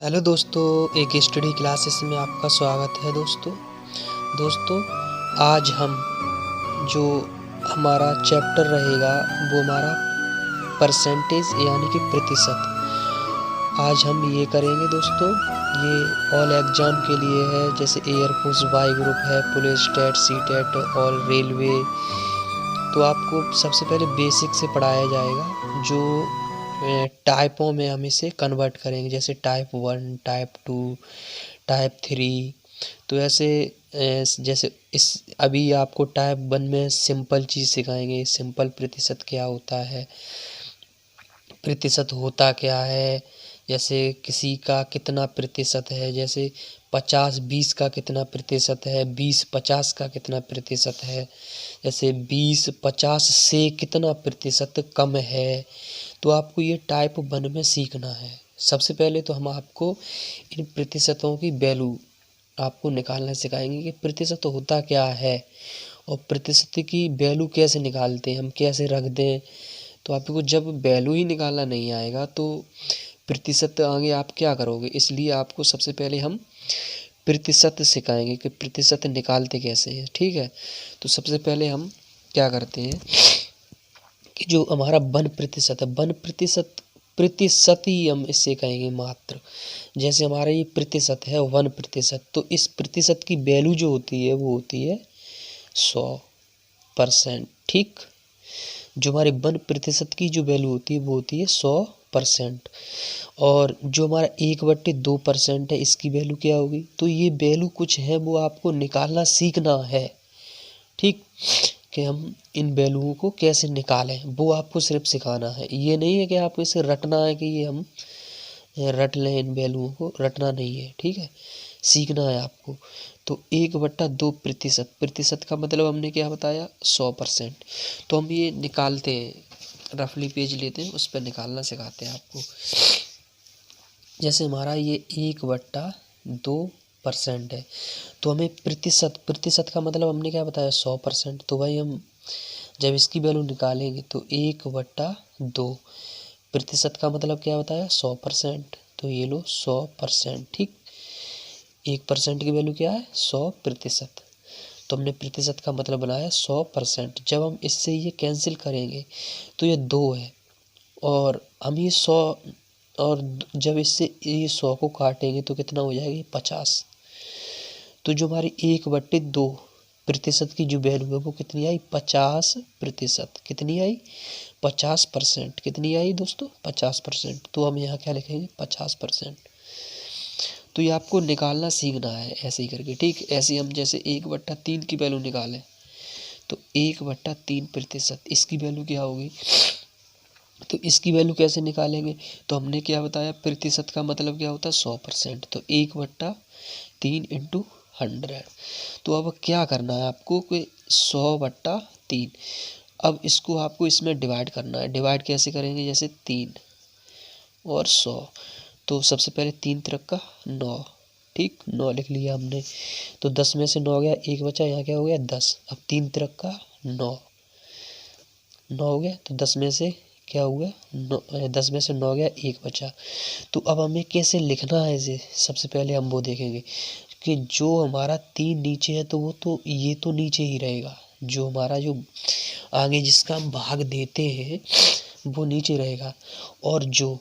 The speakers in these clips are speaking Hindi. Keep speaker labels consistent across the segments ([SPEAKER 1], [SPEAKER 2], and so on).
[SPEAKER 1] हेलो दोस्तों, एक स्टडी क्लासेस में आपका स्वागत है दोस्तों। दोस्तों, आज हम जो हमारा चैप्टर रहेगा वो हमारा परसेंटेज यानी कि प्रतिशत। आज हम ये करेंगे दोस्तों। ये ऑल एग्ज़ाम के लिए है, जैसे एयरफोर्स वाई ग्रुप है, पुलिस टेट, सी टेट और रेलवे। तो आपको सबसे पहले बेसिक से पढ़ाया जाएगा, जो टाइपों में हम इसे कन्वर्ट करेंगे, जैसे टाइप 1, टाइप 2, टाइप 3। तो ऐसे जैसे इस अभी आपको टाइप 1 में सिंपल चीज़ सिखाएंगे। सिंपल प्रतिशत क्या होता है, प्रतिशत होता क्या है, जैसे किसी का कितना प्रतिशत है, जैसे 50-20 का कितना प्रतिशत है, 20-50 का कितना प्रतिशत है, जैसे 20-50 से कितना प्रतिशत कम है। तो आपको ये टाइप 1 में सीखना है। सबसे पहले तो हम आपको इन प्रतिशतों की वैल्यू आपको निकालना सिखाएंगे कि प्रतिशत होता क्या है और प्रतिशत की वैल्यू कैसे निकालते हैं, हम कैसे रख दें। तो आपको जब वैल्यू ही निकालना नहीं आएगा तो प्रतिशत आगे आप क्या करोगे। इसलिए आपको सबसे पहले हम प्रतिशत सिखाएंगे कि प्रतिशत निकालते कैसे हैं। ठीक है, तो सबसे पहले हम क्या करते हैं कि जो हमारा 1% है, 1% प्रतिशत ही हम इससे कहेंगे मात्र। जैसे हमारा ये प्रतिशत है 1%, तो इस प्रतिशत की वैल्यू जो होती है वो होती है 100%। ठीक, जो हमारे 1% की जो वैल्यू होती है वो होती है 100%। और जो हमारा 1/2% है, इसकी वैल्यू क्या होगी। तो ये वैल्यू कुछ है वो आपको निकालना सीखना है। ठीक, कि हम इन वैल्यूओं को कैसे निकालें वो आपको सिर्फ सिखाना है। ये नहीं है कि आपको इसे रटना है कि ये हम रट लें, इन वैल्यूओं को रटना नहीं है। ठीक है, सीखना है आपको। तो 1/2%, प्रतिशत का मतलब हमने क्या बताया, 100%। तो हम ये निकालते हैं, रफली पेज लेते हैं, उस पर निकालना सिखाते हैं आपको। जैसे हमारा ये 1/2% है, तो हमें प्रतिशत, प्रतिशत का मतलब हमने क्या बताया, 100%। तो भाई हम जब इसकी वैल्यू निकालेंगे तो 1/2 प्रतिशत का मतलब क्या बताया, 100%। तो ये लो 100%। ठीक, 1% की वैल्यू क्या है, 100%। तो हमने प्रतिशत का मतलब बनाया 100%। जब हम इससे ये कैंसिल करेंगे तो ये 2 है, और हम ये 100, और जब इससे ये 100 को काटेंगे तो कितना हो जाएगा, 50। तो जो हमारी 1/2 प्रतिशत की जो वैल्यू है वो कितनी आई, 50%। कितनी आई, 50%। कितनी आई दोस्तों, 50%। तो हम यहाँ क्या लिखेंगे, 50%। तो ये आपको निकालना सीखना है ऐसे ही करके। ठीक, ऐसे हम जैसे 1/3 की वैल्यू निकालें तो 1/3%, इसकी वैल्यू क्या होगी। तो इसकी वैल्यू कैसे निकालेंगे, तो हमने क्या बताया, प्रतिशत का मतलब क्या होता है, 100%। तो 1/3 इंटू 100। तो अब क्या करना है आपको कि 100/3। अब इसको आपको इसमें डिवाइड करना है। डिवाइड कैसे करेंगे, जैसे 3 और 100। तो सबसे पहले 3 तिरक का 9। ठीक, 9 लिख लिया हमने। तो 10 में से 9 गया, 1 बचा, यहाँ क्या हो गया, 10। अब 3 तिरक का 9, 9 हो गया। तो 10 में से क्या हुआ, 10 में से 9 गया, 1 बचा। तो अब हमें कैसे लिखना है इसे, सबसे पहले हम वो देखेंगे कि जो हमारा 3 नीचे है तो वो तो ये तो नीचे ही रहेगा। जो हमारा जो आगे जिसका हम भाग देते हैं वो नीचे रहेगा। और जो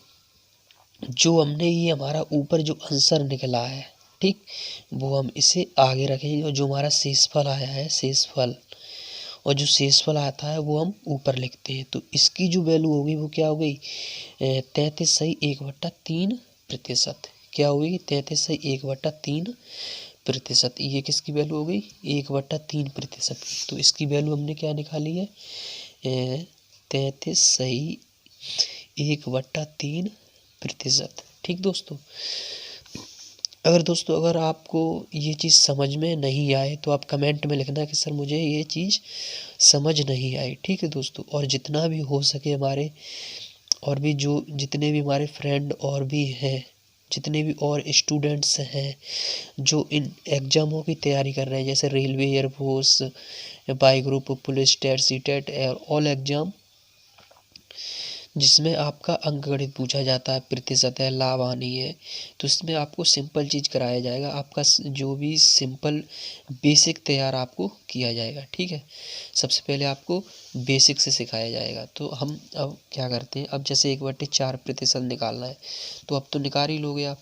[SPEAKER 1] जो हमने ये हमारा ऊपर जो आंसर निकला है, ठीक, वो हम इसे आगे रखेंगे। और जो हमारा शेषफल आया है, शेषफल, और जो शेषफल आता है वो हम ऊपर लिखते हैं। तो इसकी जो वैल्यू होगी वो क्या हो गई, 33.1/3%। क्या होगी, 33.1/3%। ये किसकी वैल्यू हो गई, 1/3% की। तो इसकी वैल्यू हमने क्या निकाली है, 33.1/3%। ठीक दोस्तों, अगर आपको ये चीज़ समझ में नहीं आए तो आप कमेंट में लिखना कि सर मुझे ये चीज़ समझ नहीं आई। ठीक है दोस्तों, और जितना भी हो सके हमारे और भी जो जितने भी हमारे फ्रेंड और भी हैं, जितने भी और स्टूडेंट्स हैं जो इन एग्ज़ामों की तैयारी कर रहे हैं, जैसे railway, air force, Y group, police TET, C TET और ऑल एग्ज़ाम, जिसमें आपका अंकगणित पूछा जाता है, प्रतिशत है, लाभ हानि है, तो इसमें आपको सिंपल चीज़ कराया जाएगा। आपका जो भी सिंपल बेसिक तैयार आपको किया जाएगा, ठीक है। सबसे पहले आपको बेसिक से सिखाया जाएगा। तो हम अब क्या करते हैं, अब जैसे 1/4% निकालना है, तो अब तो निकाल ही लोगे आप।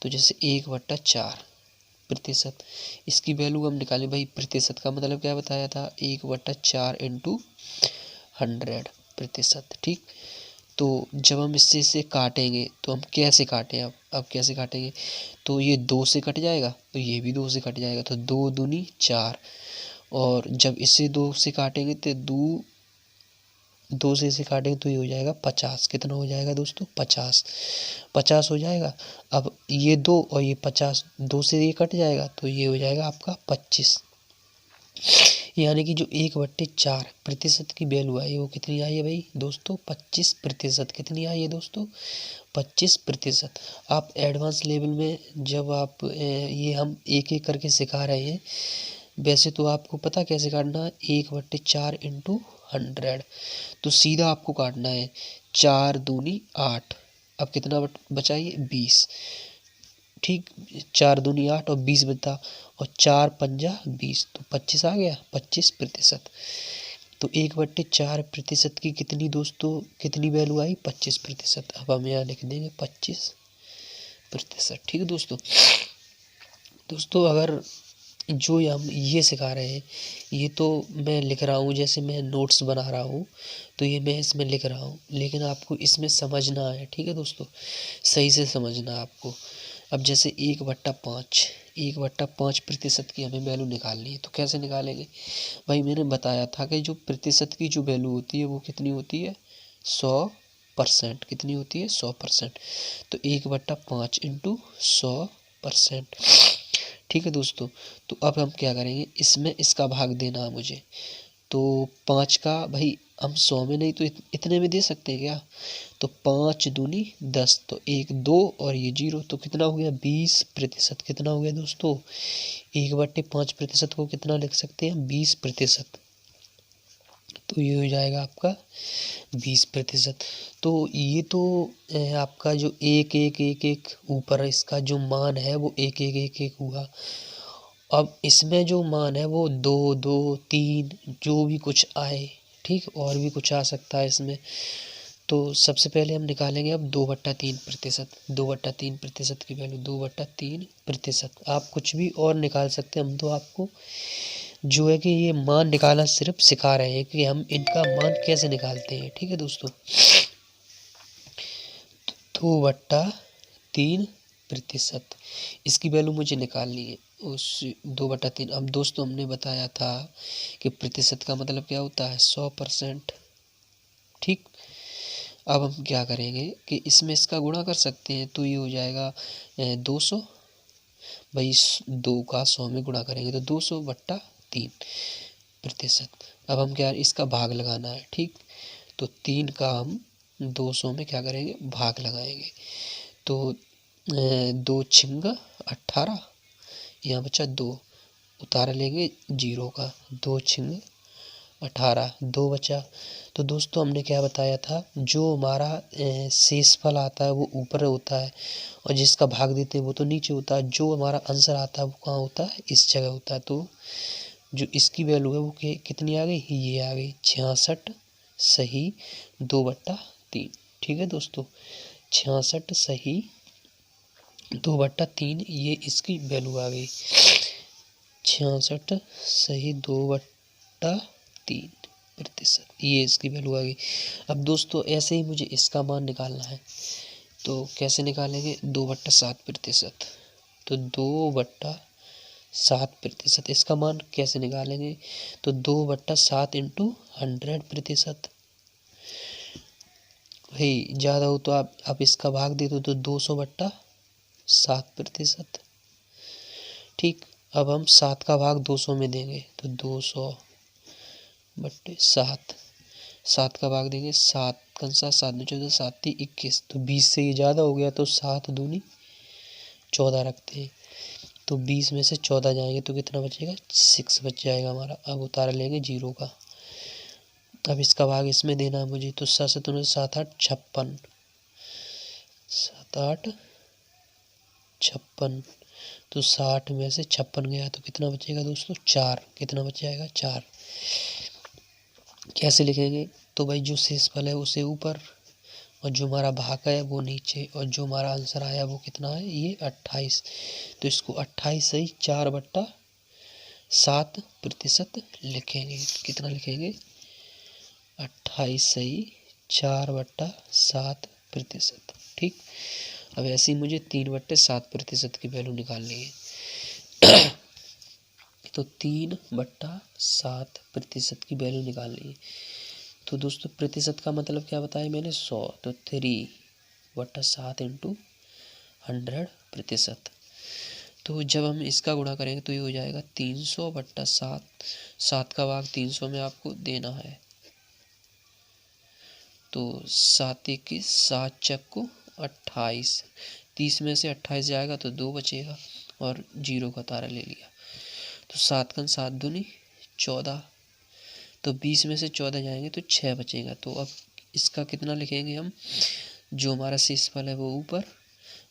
[SPEAKER 1] तो जैसे 1/4%, इसकी वैल्यू हम निकालें। भाई प्रतिशत का मतलब क्या बताया था, 1/4 इंटू 100%, ठीक। तो जब हम इससे काटेंगे तो हम कैसे काटें, अब कैसे काटेंगे, तो ये 2 से कट जाएगा, तो ये भी 2 से कट जाएगा, तो 2 दूनी 4। और जब इससे 2 से काटेंगे तो 2 से इसे काटेंगे तो ये हो जाएगा 50। कितना हो जाएगा दोस्तों, 50 हो जाएगा। अब ये 2 और ये 50, 2 से ये कट जाएगा, तो ये हो जाएगा आपका 25। यानी कि जो 1/4% की वैल्यू आई है वो कितनी आई है भाई दोस्तों, 25%। कितनी आई है दोस्तों, 25%। आप एडवांस लेवल में जब आप ये हम एक एक करके सिखा रहे हैं, वैसे तो आपको पता कैसे काटना है, 1/4 इंटू 100, तो सीधा आपको काटना है। 4 दूनी 8, अब कितना बचाइए, 20, ठीक। 4 दूनी 8 और 20 बचा, और 4 पंजा 20, तो 25 आ गया, 25%। तो 1/4% की कितनी दोस्तों, कितनी वैल्यू आई, 25%। अब हम यहाँ लिख देंगे 25%, ठीक है दोस्तों। दोस्तों अगर जो हम ये सिखा रहे हैं, ये तो मैं लिख रहा हूँ, जैसे मैं नोट्स बना रहा हूँ, तो ये मैं इसमें लिख रहा हूँ, लेकिन आपको इसमें समझना है, ठीक है दोस्तों, सही से समझना है आपको। अब जैसे 1/5% की हमें वैल्यू निकालनी है, तो कैसे निकालेंगे भाई, मैंने बताया था कि जो प्रतिशत की जो वैल्यू होती है वो कितनी होती है, 100%। कितनी होती है, 100%। तो 1/5 इंटू 100%, ठीक है दोस्तों। तो अब हम क्या करेंगे, इसमें इसका भाग देना है मुझे, तो 5 का भाई हम 100 में नहीं तो इतने में दे सकते हैं क्या, तो 5 दूनी 10, तो 1 2 और ये 0, तो कितना हो गया, 20%। कितना हो गया दोस्तों, 1/5% को कितना लिख सकते हैं, 20%। तो ये हो जाएगा आपका 20%। तो ये तो आपका जो एक एक एक एक ऊपर इसका जो मान है वो एक एक एक एक हुआ। अब इसमें जो मान है वो 2 2 3 जो भी कुछ आए, ठीक, और भी कुछ आ सकता है इसमें। तो सबसे पहले हम निकालेंगे अब 2/3%। 2/3% की वैल्यू 2/3%। आप कुछ भी और निकाल सकते हैं, हम तो आपको जो है कि ये मान निकालना सिर्फ सिखा रहे हैं कि हम इनका मान कैसे निकालते हैं, ठीक है दोस्तों। 2/3%, इसकी वैल्यू मुझे निकालनी है, उस 2/3। अब दोस्तों हमने बताया था कि प्रतिशत का मतलब क्या होता है, 100%, ठीक। अब हम क्या करेंगे कि इसमें इसका गुणा कर सकते हैं, तो ये हो जाएगा 200। भाई 2 का 100 में गुणा करेंगे तो 200/3%। अब हम क्या, इसका भाग लगाना है, ठीक। तो 3 का हम 200 में क्या करेंगे, भाग लगाएंगे, तो 2 छिंगा 18, यहाँ बचा 2, उतार लेंगे 0 का, 2 छिंग 18, 2 बचा। तो दोस्तों हमने क्या बताया था, जो हमारा शेषफल आता है वो ऊपर होता है, और जिसका भाग देते हैं वो तो नीचे होता है। जो हमारा आंसर आता है वो कहाँ होता है, इस जगह होता है। तो जो इसकी वैल्यू है वो कितनी आ गई, ये आ गई 66 सही 2/3, ठीक है दोस्तों। 66 सही 2/3, ये इसकी वैल्यू आ गई, 66 सही 2/3%, ये इसकी वैल्यू आ गई। अब दोस्तों ऐसे ही मुझे इसका मान निकालना है, तो कैसे निकालेंगे, 2/7%। तो 2/7%, इसका मान कैसे निकालेंगे, तो 2/7 इंटू 100%। भाई ज़्यादा हो तो आप इसका भाग दे दो, तो 200/7%, ठीक। अब हम 7 का भाग 200 में देंगे, तो 200/7, 7 का भाग देंगे, 7 कंसा 7 में 14, 7 × 21, तो 20 से ये ज़्यादा हो गया, तो 7 दूनी 14 रखते हैं, तो 20 में से 14 जाएंगे तो कितना बचेगा, 6 बच जाएगा हमारा। अब उतार लेंगे 0 का, अब इसका भाग इसमें देना है मुझे, तो 7 से 2 7 8 56, 7 8 56, तो 60 में से 56 गया तो कितना बचेगा दोस्तों? 4। कितना बच जाएगा? 4। कैसे लिखेंगे? तो भाई जो शेषफल है उसे ऊपर और जो हमारा भाग है वो नीचे, और जो हमारा आंसर आया वो कितना है? ये 28। तो इसको 28 सही 4/7% लिखेंगे। कितना लिखेंगे? 28 सही 4/7%। ठीक। अब ऐसे ही मुझे 3/7% की वैल्यू निकालनी है। तो 3/7% की वैल्यू निकालनी है। तो दोस्तों प्रतिशत का मतलब क्या बताया मैंने? 100। तो 3/7 × 100%। तो जब हम इसका गुणा करेंगे तो ये हो जाएगा 300/7। 7 का भाग 300 में आपको देना है। तो 7 21 7 चक्कू 28, 30 में से 28 जाएगा तो 2 बचेगा और 0 का तारा ले लिया। तो 7 का 7 दूनी 14, तो 20 में से 14 जाएंगे तो 6 बचेगा। तो अब इसका कितना लिखेंगे हम? जो हमारा शेषफल है वो ऊपर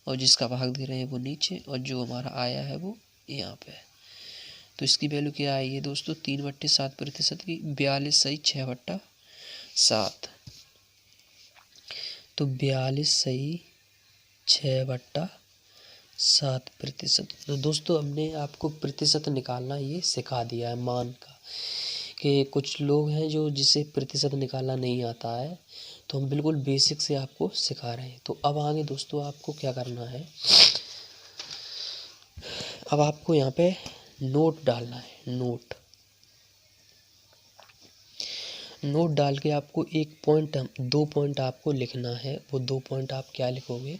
[SPEAKER 1] और जिसका भाग दे रहे हैं वो नीचे, और जो हमारा आया है वो यहाँ पे है। तो इसकी वैल्यू क्या आई है दोस्तों? 3/7% की 42 सही 6/7। तो 42 सही 6/7%। तो दोस्तों हमने आपको प्रतिशत निकालना ये सिखा दिया है मान का, कि कुछ लोग हैं जो जिसे प्रतिशत निकालना नहीं आता है, तो हम बिल्कुल बेसिक से आपको सिखा रहे हैं। तो अब आगे दोस्तों आपको क्या करना है? अब आपको यहाँ पे नोट डालना है। नोट डाल के आपको 2 पॉइंट आपको लिखना है। वो 2 पॉइंट आप क्या लिखोगे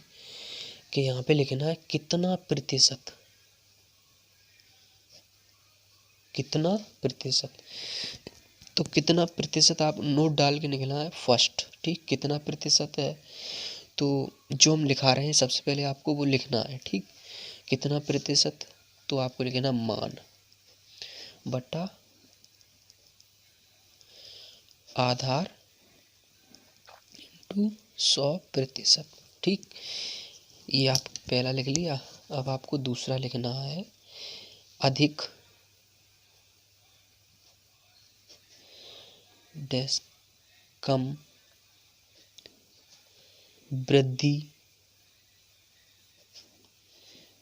[SPEAKER 1] कि यहाँ पे लिखना है कितना प्रतिशत, कितना प्रतिशत। तो कितना प्रतिशत आप नोट डाल के निकलना है फर्स्ट। ठीक, कितना प्रतिशत है तो जो हम लिखा रहे हैं सबसे पहले आपको वो लिखना है। ठीक, कितना प्रतिशत, तो आपको लिखना मान बटा आधार इंटू 100%। ठीक, ये आप पहला लिख लिया। अब आपको दूसरा लिखना है अधिक डैश कम वृद्धि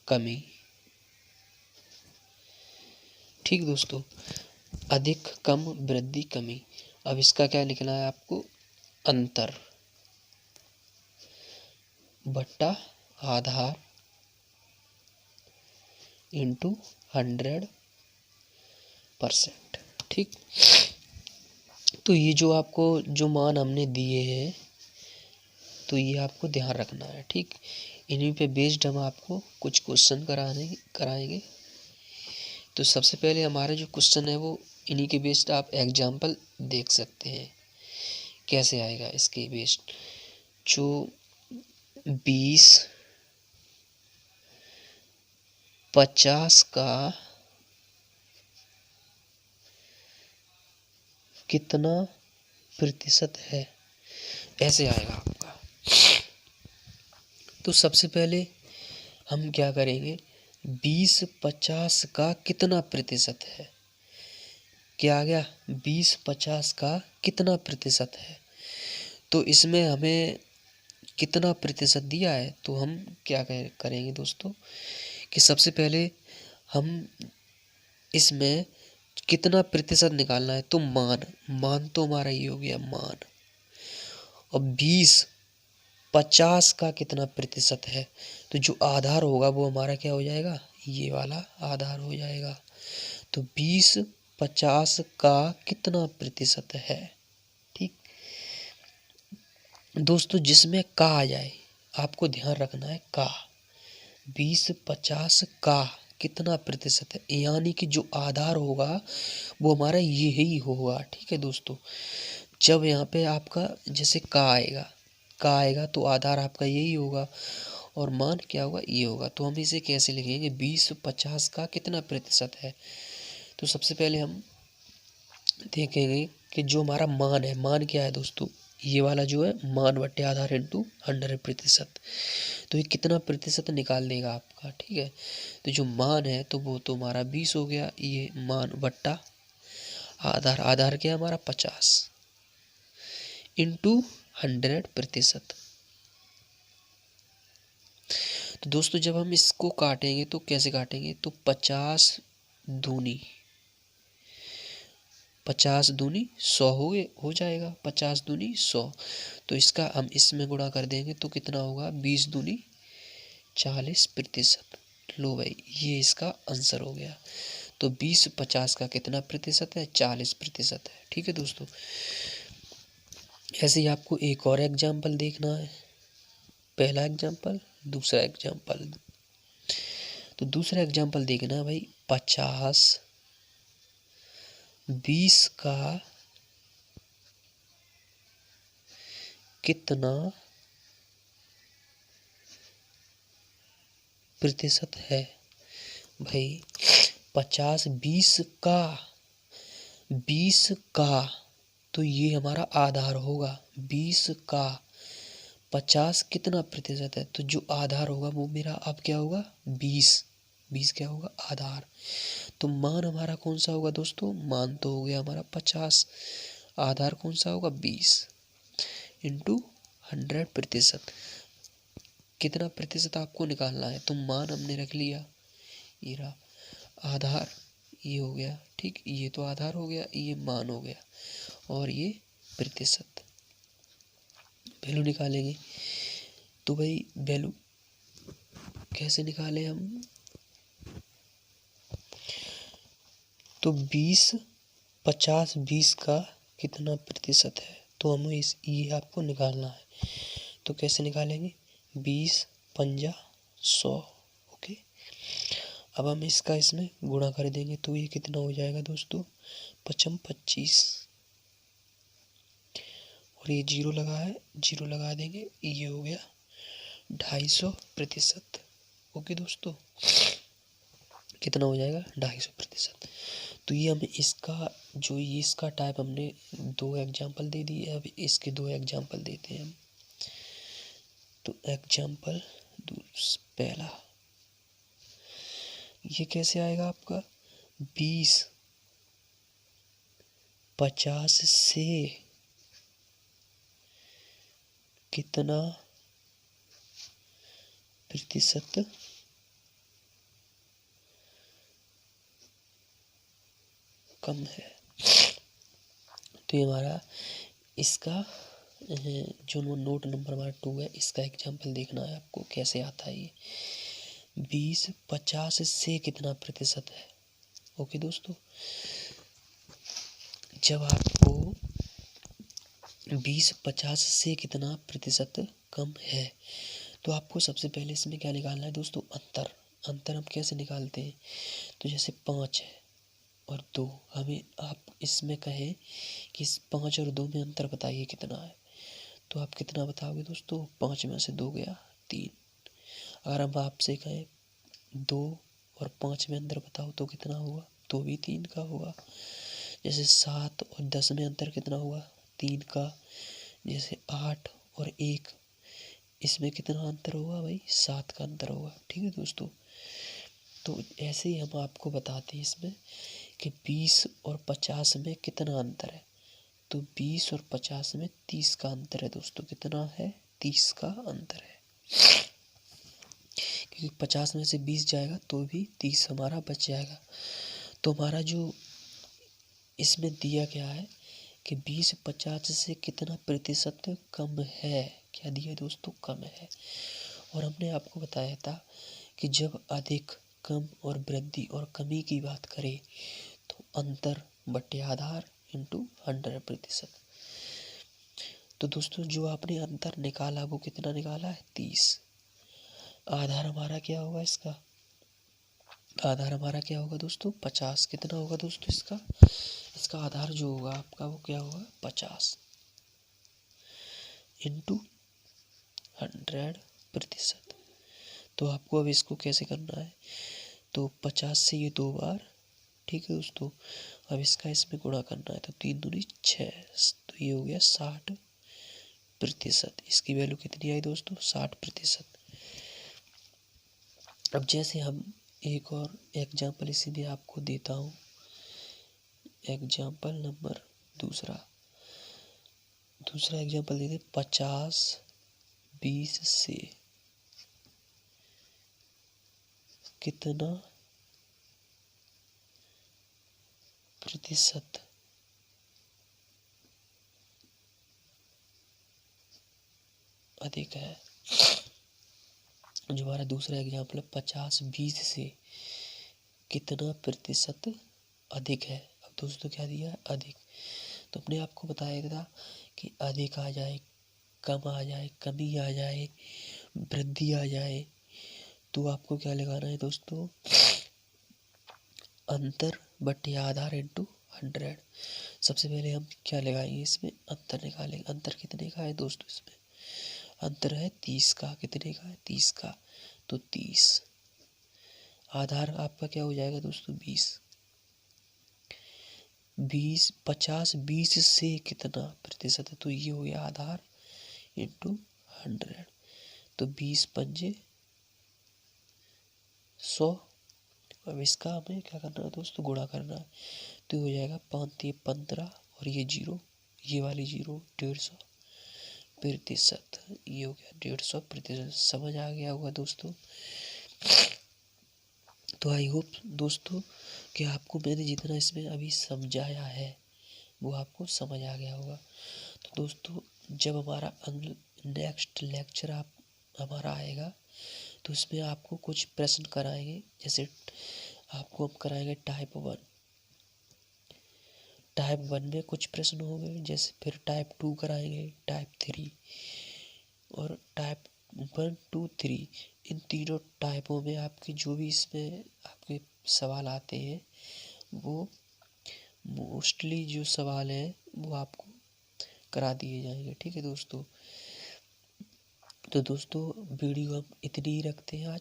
[SPEAKER 1] कमी। ठीक दोस्तों, अधिक कम वृद्धि कमी। अब इसका क्या लिखना है आपको? अंतर बट्टा आधार इंटू 100%। ठीक, तो ये जो आपको जो मान हमने दिए हैं तो ये आपको ध्यान रखना है। ठीक, इन्हीं पे बेस्ड हम आपको कुछ क्वेश्चन कराएंगे। तो सबसे पहले हमारा जो क्वेश्चन है वो इन्हीं के बेस्ड आप एग्जाम्पल देख सकते हैं कैसे आएगा। इसके बेस्ड जो 20/50 का कितना प्रतिशत है, ऐसे आएगा आपका। तो सबसे पहले हम क्या करेंगे? 20/50 का कितना प्रतिशत है? क्या आ गया? 20/50 का कितना प्रतिशत है? तो इसमें हमें कितना प्रतिशत दिया है, तो हम क्या करेंगे दोस्तों कि सबसे पहले हम इसमें कितना प्रतिशत निकालना है, तो मान तो हमारा ये हो गया मान। और 20/50 का कितना प्रतिशत है, तो जो आधार होगा वो हमारा क्या हो जाएगा? ये वाला आधार हो जाएगा। तो 20/50 का कितना प्रतिशत है। ठीक दोस्तों, जिसमें का आ जाए आपको ध्यान रखना है का। 20/50 का कितना प्रतिशत है, यानी कि जो आधार होगा वो हमारा ये ही होगा। ठीक है दोस्तों, जब यहाँ पे आपका जैसे का आएगा तो आधार आपका यही होगा और मान क्या होगा? ये होगा। तो हम इसे कैसे लिखेंगे? 20/50 का कितना प्रतिशत है। तो सबसे पहले हम देखेंगे कि जो हमारा मान है, मान क्या है दोस्तों, ये वाला जो है मान बट्टे आधार इंटू 100%, तो ये कितना प्रतिशत निकाल देगा आपका, ठीक है। तो जो मान है तो वो तो हमारा 20 हो गया, ये मान बट्टा आधार, आधार क्या है हमारा 50 इंटू 100%। तो दोस्तों जब हम इसको काटेंगे तो कैसे काटेंगे, तो 50 दूनी 100 हो जाएगा, 50 दूनी 100। तो इसका हम इसमें गुणा कर देंगे तो कितना होगा, 20 दूनी 40%। लो भाई ये इसका आंसर हो गया। तो 20 50 का कितना प्रतिशत है, 40% है, ठीक है दोस्तों। ऐसे ही आपको एक और एग्जाम्पल देखना है, पहला एग्जाम्पल, दूसरा एग्जाम्पल। तो दूसरा एग्जाम्पल देखना है भाई, 50 20 का कितना प्रतिशत है। भाई 50 20 का तो ये हमारा आधार होगा, 20 का 50 कितना प्रतिशत है, तो जो आधार होगा वो मेरा अब क्या होगा, 20 क्या होगा, आधार। तो मान हमारा कौन सा होगा दोस्तों, मान तो हो गया हमारा 50, आधार कौन सा होगा 20 इंटू 100%। कितना प्रतिशत आपको निकालना है, तो मान हमने रख लिया, ये रहा आधार, ये हो गया, ठीक, ये तो आधार हो गया, ये मान हो गया, और ये प्रतिशत। वैल्यू निकालेंगे, तो भाई वैल्यू कैसे निकालें हम, तो 50 20 का कितना प्रतिशत है, तो हमें ये आपको निकालना है। तो कैसे निकालेंगे, 20 पंजा 100, ओके। अब हम इसका इसमें गुणा कर देंगे तो ये कितना हो जाएगा दोस्तों, 25 और ये जीरो लगा है, जीरो लगा देंगे, ये हो गया 250%, ओके दोस्तों। कितना हो जाएगा, 250%। तो ये हमें इसका जो ये इसका टाइप हमने 2 एग्जाम्पल दे दिए, अब इसके 2 एग्जाम्पल देते हैं हम। तो एग्जाम्पल पहला, ये कैसे आएगा आपका, 20 50 से कितना प्रतिशत कम है। तो ये हमारा इसका जो नोट नंबर हमारा 2 है, इसका एग्जाम्पल देखना है आपको कैसे आता है ये, 20 50 से कितना प्रतिशत है, ओके दोस्तों। जब आपको 20 50 से कितना प्रतिशत कम है, तो आपको सबसे पहले इसमें क्या निकालना है दोस्तों, अंतर। अंतर हम कैसे निकालते हैं, तो जैसे 5 है और 2, हमें आप इसमें कहें कि इस 5 और 2 में अंतर बताइए कितना है, तो आप कितना बताओगे दोस्तों, 5 में से 2 गया 3। अगर हम आपसे कहें 2 और 5 में अंतर बताओ तो कितना होगा, तो भी 3 का होगा। जैसे 7 और 10 में अंतर कितना हुआ, 3 का। जैसे 8 और 1, इसमें कितना अंतर होगा भाई, 7 का अंतर होगा, ठीक है दोस्तों। तो ऐसे ही हम आपको बताते हैं इसमें कि 20 और 50 में कितना अंतर है, तो 20 और 50 में 30 का अंतर है दोस्तों, कितना है, 30 का अंतर है। क्योंकि 50 में से 20 जाएगा तो भी 30 हमारा बच जाएगा। तो हमारा जो इसमें दिया गया है कि 20 50 से कितना प्रतिशत कम है, क्या दिया दोस्तों, कम है। और हमने आपको बताया था कि जब अधिक कम और वृद्धि और कमी की बात करें तो अंतर बटे आधार इंटू 100%। तो दोस्तों जो आपने अंतर निकाला वो कितना निकाला है, 30। आधार हमारा क्या होगा, इसका आधार हमारा क्या होगा दोस्तों, 50। कितना होगा दोस्तों इसका आधार जो होगा आपका वो क्या होगा, 50 इंटू 100%। तो आपको अब इसको कैसे करना है, तो 50 से ये 2 बार ठीक है दोस्तों। अब इसका इसमें गुणा करना है, तो 3 दूनी 6, तो ये हो गया 60%। इसकी वैल्यू कितनी आई दोस्तों? 60%। अब जैसे हम एक और एग्जाम्पल इसी में आपको देता हूँ। एग्जाम्पल नंबर दूसरा एग्जाम्पल देते 50-20 से कितना प्रतिशत अधिक है। जो हमारा दूसरा एग्जाम्पल है 50-20 से कितना प्रतिशत अधिक है। अब दोस्तों क्या दिया है? अधिक। तो अपने आपको बताया था कि अधिक आ जाए, कम आ जाए, कमी आ जाए, वृद्धि आ जाए, तो आपको क्या लगाना है दोस्तों? अंतर बटे आधार इंटू 100। सबसे पहले हम क्या लगाएंगे? इसमें अंतर निकालेंगे। अंतर कितने का है दोस्तों? इसमें अंतर है 30 का। कितने का है? 30 का। तो 30 आधार आपका क्या हो जाएगा दोस्तों? 20 50-20 से कितना प्रतिशत है? तो ये हो गया आधार इंटू 100। तो 20×5 100। अब इसका हमें क्या करना है दोस्तों? गुणा करना है। तो हो जाएगा 5×3 = 15 और ये 0, ये वाली 0, 150%। ये हो गया 150%। समझ आ गया होगा दोस्तों। तो आई होप दोस्तों कि आपको मैंने जितना इसमें अभी समझाया है वो आपको समझ आ गया होगा। तो दोस्तों जब हमारा नेक्स्ट लेक्चर हमारा आएगा तो इसमें आपको कुछ प्रश्न कराएंगे। जैसे आपको हम कराएंगे टाइप 1 में कुछ प्रश्न होंगे। जैसे फिर टाइप 2 कराएंगे, टाइप 3 और टाइप 1, 2, 3। इन तीनों टाइपों में आपकी जो भी इसमें आपके सवाल आते हैं वो मोस्टली जो सवाल है वो आपको करा दिए जाएंगे। ठीक है दोस्तों। तो दोस्तों वीडियो हम इतनी ही रखते हैं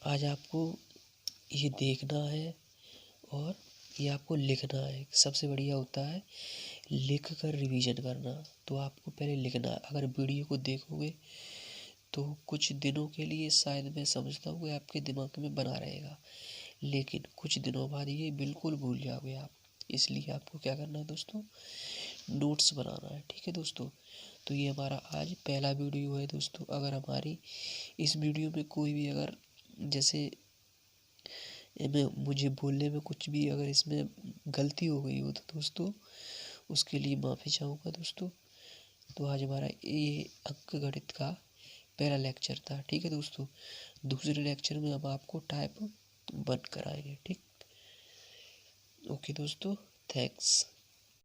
[SPEAKER 1] आज आपको ये देखना है और ये आपको लिखना है। सबसे बढ़िया होता है लिख कर रिवीजन करना। तो आपको पहले लिखना है। अगर वीडियो को देखोगे तो कुछ दिनों के लिए शायद मैं समझता हूँ कि आपके दिमाग में बना रहेगा, लेकिन कुछ दिनों बाद ये बिल्कुल भूल जाओगे आप। इसलिए आपको क्या करना है दोस्तों? नोट्स बनाना है। ठीक है दोस्तों। तो ये हमारा आज पहला वीडियो है दोस्तों। अगर हमारी इस वीडियो में कोई भी अगर जैसे मुझे बोलने में कुछ भी अगर इसमें गलती हो गई हो तो दोस्तों उसके लिए माफ़ी चाहूँगा दोस्तों। तो आज हमारा ये अंक गणित का पहला लेक्चर था। ठीक है दोस्तों। दूसरे लेक्चर में हम आपको टाइप 1 कराएंगे। ठीक। ओके दोस्तों, थैंक्स।